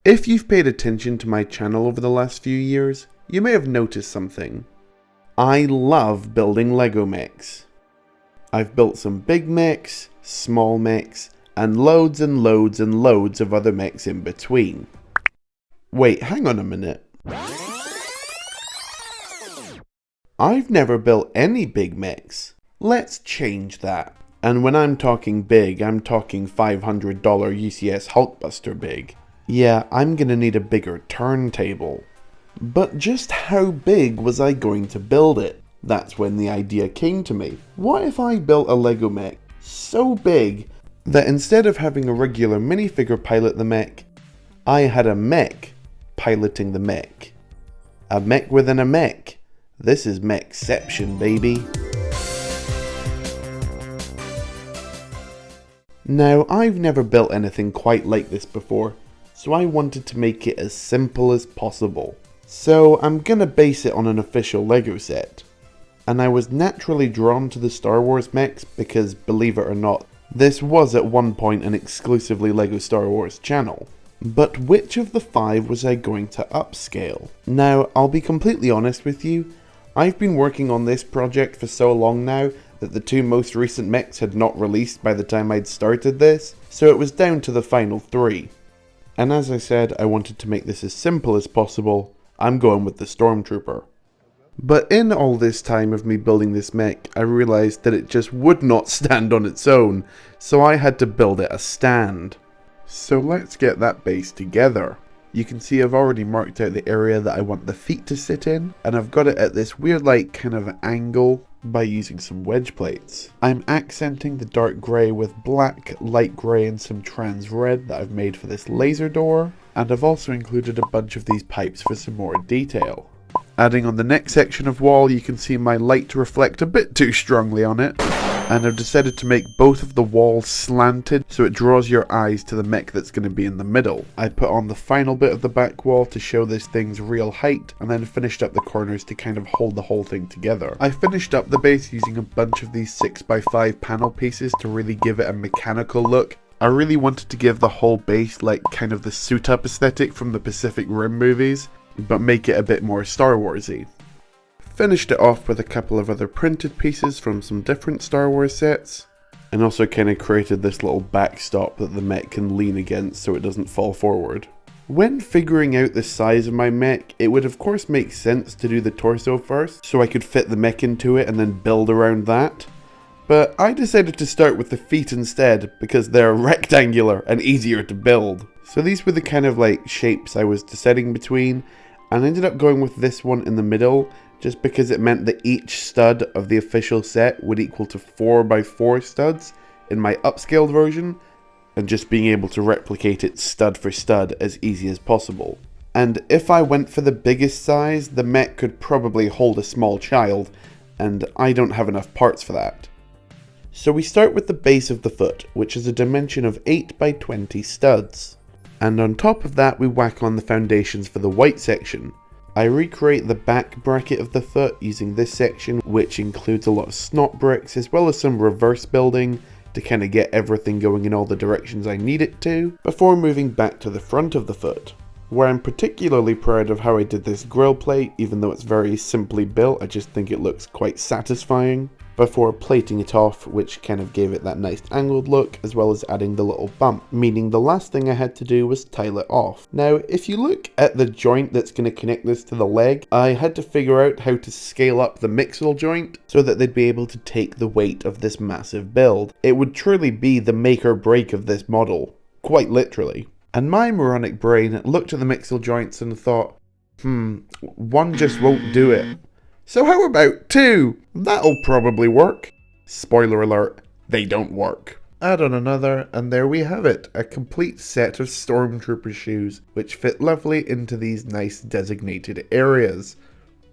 If you've paid attention to my channel over the last few years, you may have noticed something. I love building Lego mechs. I've built some big mechs, small mechs, and loads and loads and loads of other mechs in between. Wait, hang on a minute. I've never built any big mechs. Let's change that. And when I'm talking big, I'm talking $500 UCS Hulkbuster big. Yeah, I'm gonna need a bigger turntable. But just how big was I going to build it? That's when the idea came to me. What if I built a Lego mech so big that instead of having a regular minifigure pilot the mech, I had a mech piloting the mech. A mech within a mech. This is mechception, baby. Now, I've never built anything quite like this before, so I wanted to make it as simple as possible. So I'm gonna base it on an official Lego set. And I was naturally drawn to the Star Wars mechs because, believe it or not, this was at one point an exclusively Lego Star Wars channel. But which of the 5 was I going to upscale? Now, I'll be completely honest with you, I've been working on this project for so long now that the 2 most recent mechs had not released by the time I'd started this, so it was down to the final 3. And as I said, I wanted to make this as simple as possible. I'm going with the Stormtrooper. But in all this time of me building this mech, I realised that it just would not stand on its own, so I had to build it a stand. So let's get that base together. You can see I've already marked out the area that I want the feet to sit in, and I've got it at this weird kind of angle by using some wedge plates. I'm accenting the dark grey with black, light grey and some trans red that I've made for this laser door, and I've also included a bunch of these pipes for some more detail. Adding on the next section of wall, you can see my light reflect a bit too strongly on it, and I've decided to make both of the walls slanted so it draws your eyes to the mech that's going to be in the middle. I put on the final bit of the back wall to show this thing's real height, and then finished up the corners to kind of hold the whole thing together. I finished up the base using a bunch of these 6x5 panel pieces to really give it a mechanical look. I really wanted to give the whole base kind of the suit up aesthetic from the Pacific Rim movies, but make it a bit more Star Warsy. Finished it off with a couple of other printed pieces from some different Star Wars sets, and also kind of created this little backstop that the mech can lean against so it doesn't fall forward. When figuring out the size of my mech, it would of course make sense to do the torso first, so I could fit the mech into it and then build around that. But I decided to start with the feet instead because they're rectangular and easier to build. So these were the kind of shapes I was deciding between, and I ended up going with this one in the middle just because it meant that each stud of the official set would equal to 4x4 studs in my upscaled version, and just being able to replicate it stud for stud as easy as possible. And if I went for the biggest size, the mech could probably hold a small child, and I don't have enough parts for that. So we start with the base of the foot, which is a dimension of 8x20 studs. And on top of that we whack on the foundations for the white section. I recreate the back bracket of the foot using this section, which includes a lot of snot bricks as well as some reverse building to kind of get everything going in all the directions I need it to, before moving back to the front of the foot, where I'm particularly proud of how I did this grill plate. Even though it's very simply built, I just think it looks quite satisfying, before plating it off, which kind of gave it that nice angled look, as well as adding the little bump, meaning the last thing I had to do was tile it off. Now, if you look at the joint that's going to connect this to the leg, I had to figure out how to scale up the mixel joint so that they'd be able to take the weight of this massive build. It would truly be the make or break of this model, quite literally. And my moronic brain looked at the mixel joints and thought, one just won't do it. So how about 2? That'll probably work. Spoiler alert, they don't work. Add on another, and there we have it, a complete set of Stormtrooper shoes, which fit lovely into these nice designated areas.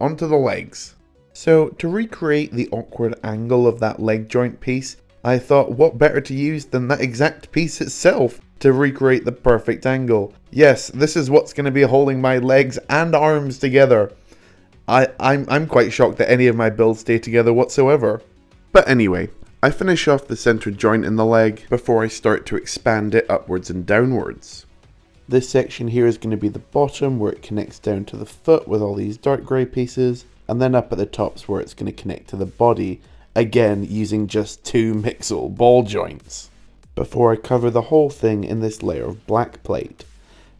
Onto the legs. So to recreate the awkward angle of that leg joint piece, I thought what better to use than that exact piece itself to recreate the perfect angle. Yes, this is what's going to be holding my legs and arms together. I'm quite shocked that any of my builds stay together whatsoever. But anyway, I finish off the centre joint in the leg before I start to expand it upwards and downwards. This section here is going to be the bottom where it connects down to the foot with all these dark grey pieces, and then up at the top's where it's going to connect to the body, again using just 2 mixel ball joints, before I cover the whole thing in this layer of black plate.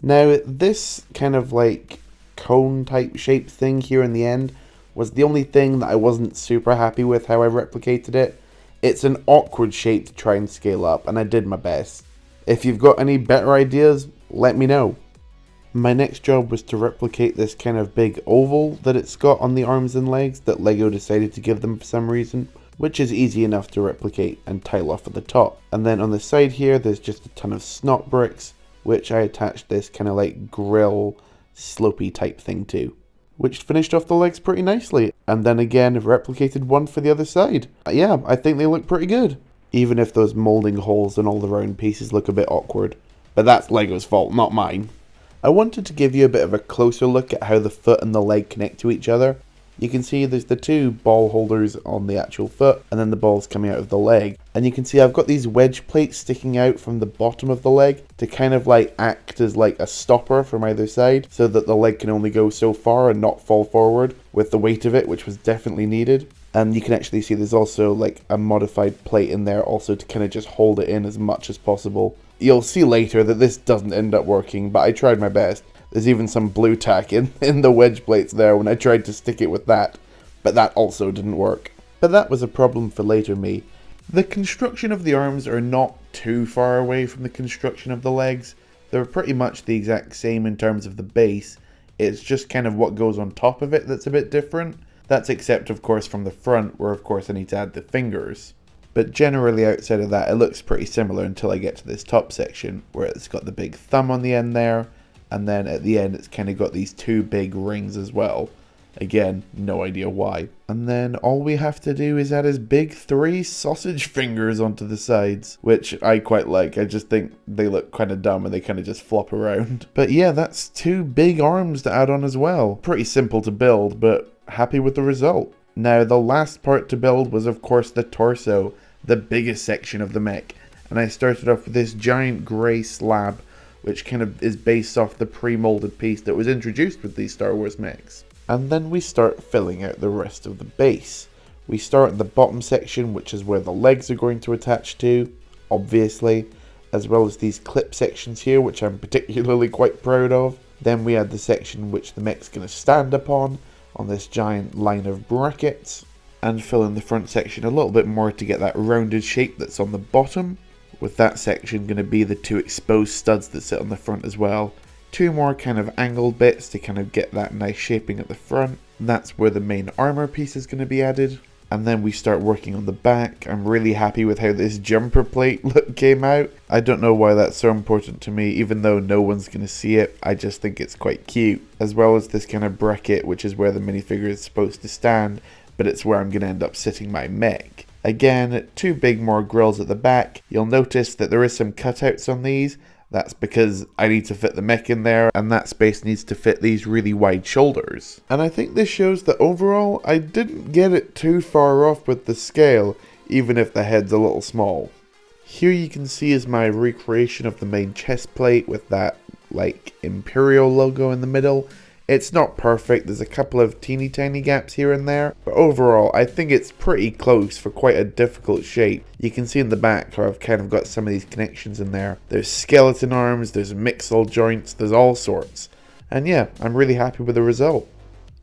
Now this kind of like cone type shape thing here in the end was the only thing that I wasn't super happy with how I replicated it. It's an awkward shape to try and scale up, and I did my best. If you've got any better ideas, let me know. My next job was to replicate this kind of big oval that it's got on the arms and legs that LEGO decided to give them for some reason, which is easy enough to replicate and tile off at the top. And then on the side here, there's just a ton of snot bricks, which I attached this kind of like grill slopey type thing to, which finished off the legs pretty nicely, and then again replicated one for the other side. Yeah, I think they look pretty good, even if those molding holes and all the round pieces look a bit awkward. But that's LEGO's fault, not mine. I wanted to give you a bit of a closer look at how the foot and the leg connect to each other. You can see there's the 2 ball holders on the actual foot, and then the balls coming out of the leg. And you can see I've got these wedge plates sticking out from the bottom of the leg to kind of like act as like a stopper from either side, so that the leg can only go so far and not fall forward with the weight of it, which was definitely needed. And you can actually see there's also like a modified plate in there also to kind of just hold it in as much as possible. You'll see later that this doesn't end up working, but I tried my best. There's even some blue tack in the wedge plates there when I tried to stick it with that, but that also didn't work. But that was a problem for later me. The construction of the arms are not too far away from the construction of the legs. They're pretty much the exact same in terms of the base. It's just kind of what goes on top of it that's a bit different. That's except of course from the front, where of course I need to add the fingers. But generally outside of that it looks pretty similar until I get to this top section where it's got the big thumb on the end there. And then at the end, it's kind of got these 2 big rings as well. Again, no idea why. And then all we have to do is add his big 3 sausage fingers onto the sides, which I quite like. I just think they look kind of dumb and they kind of just flop around. But yeah, that's 2 big arms to add on as well. Pretty simple to build, but happy with the result. Now, the last part to build was of course the torso, the biggest section of the mech. And I started off with this giant grey slab, which kind of is based off the pre-molded piece that was introduced with these Star Wars mechs. And then we start filling out the rest of the base. We start at the bottom section, which is where the legs are going to attach to, obviously, as well as these clip sections here, which I'm particularly quite proud of. Then we add the section which the mech's going to stand upon, on this giant line of brackets, and fill in the front section a little bit more to get that rounded shape that's on the bottom, with that section going to be the 2 exposed studs that sit on the front as well. 2 more kind of angled bits to kind of get that nice shaping at the front. And that's where the main armor piece is going to be added. And then we start working on the back. I'm really happy with how this jumper plate look came out. I don't know why that's so important to me, even though no one's going to see it. I just think it's quite cute. As well as this kind of bracket, which is where the minifigure is supposed to stand, but it's where I'm going to end up sitting my mech. Again, 2 big more grills at the back. You'll notice that there is some cutouts on these. That's because I need to fit the mech in there, and that space needs to fit these really wide shoulders. And I think this shows that overall, I didn't get it too far off with the scale, even if the head's a little small. Here you can see is my recreation of the main chest plate with that, like, Imperial logo in the middle. It's not perfect, there's a couple of teeny tiny gaps here and there, but overall I think it's pretty close for quite a difficult shape. You can see in the back how I've kind of got some of these connections in there. There's skeleton arms, there's mixel joints, there's all sorts. And yeah, I'm really happy with the result.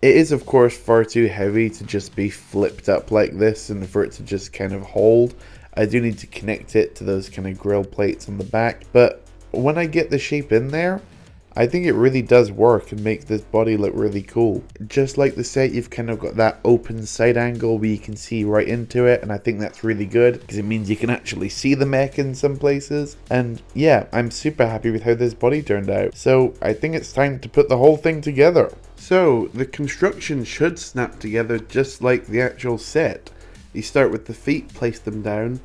It is of course far too heavy to just be flipped up like this and for it to just kind of hold. I do need to connect it to those kind of grill plates on the back, but when I get the shape in there, I think it really does work and makes this body look really cool. Just like the set, you've kind of got that open side angle where you can see right into it, and I think that's really good because it means you can actually see the mech in some places. And yeah, I'm super happy with how this body turned out. So I think it's time to put the whole thing together. So the construction should snap together just like the actual set. You start with the feet, place them down.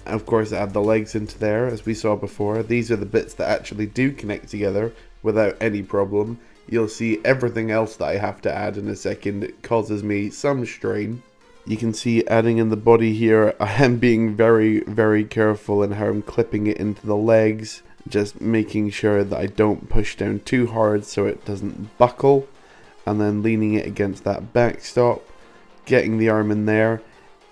Of course, add the legs into there as we saw before. These are the bits that actually do connect together without any problem. You'll see everything else that I have to add in a second. It causes me some strain. You can see adding in the body here, I am being very, very careful in how I'm clipping it into the legs just making sure that I don't push down too hard so it doesn't buckle, and then leaning it against that backstop, getting the arm in there.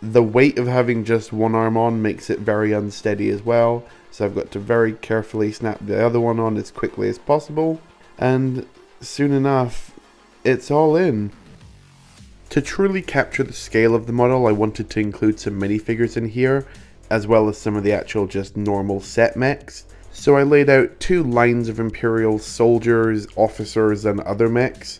The weight of having just one arm on makes it very unsteady as well, so I've got to very carefully snap the other one on as quickly as possible, and soon enough, it's all in. To truly capture the scale of the model, I wanted to include some minifigures in here, as well as some of the actual just normal set mechs. So I laid out 2 lines of Imperial soldiers, officers, and other mechs.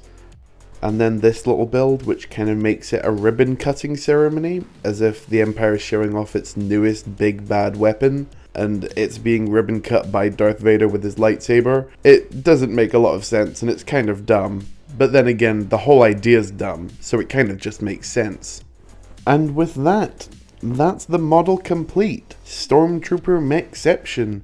And then this little build, which kind of makes it a ribbon cutting ceremony, as if the Empire is showing off its newest big bad weapon, and it's being ribbon cut by Darth Vader with his lightsaber. It doesn't make a lot of sense, and it's kind of dumb. But then again, the whole idea is dumb, so it kind of just makes sense. And with that, that's the model complete. Stormtrooper Mechception.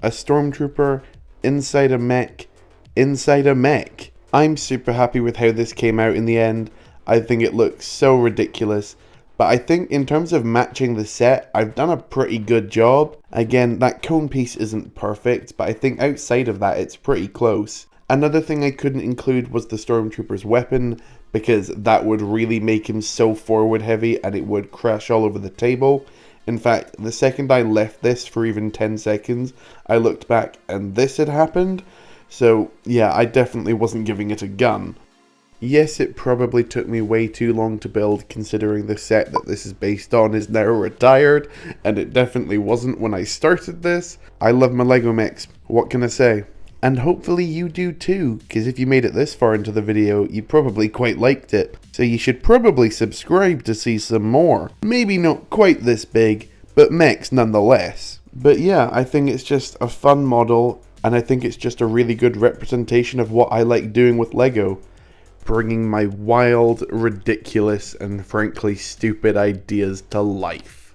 A Stormtrooper inside a mech, inside a mech. I'm super happy with how this came out in the end. I think it looks so ridiculous. But I think in terms of matching the set, I've done a pretty good job. Again, that cone piece isn't perfect, but I think outside of that, it's pretty close. Another thing I couldn't include was the Stormtrooper's weapon, because that would really make him so forward heavy and it would crash all over the table. In fact, the second I left this for even 10 seconds, I looked back and this had happened. So yeah, I definitely wasn't giving it a gun. Yes, it probably took me way too long to build, considering the set that this is based on is now retired, and it definitely wasn't when I started this. I love my Lego mechs, what can I say? And hopefully you do too, because if you made it this far into the video, you probably quite liked it. So you should probably subscribe to see some more. Maybe not quite this big, but mechs nonetheless. But yeah, I think it's just a fun model, and I think it's just a really good representation of what I like doing with Lego. Bringing my wild, ridiculous, and frankly stupid ideas to life.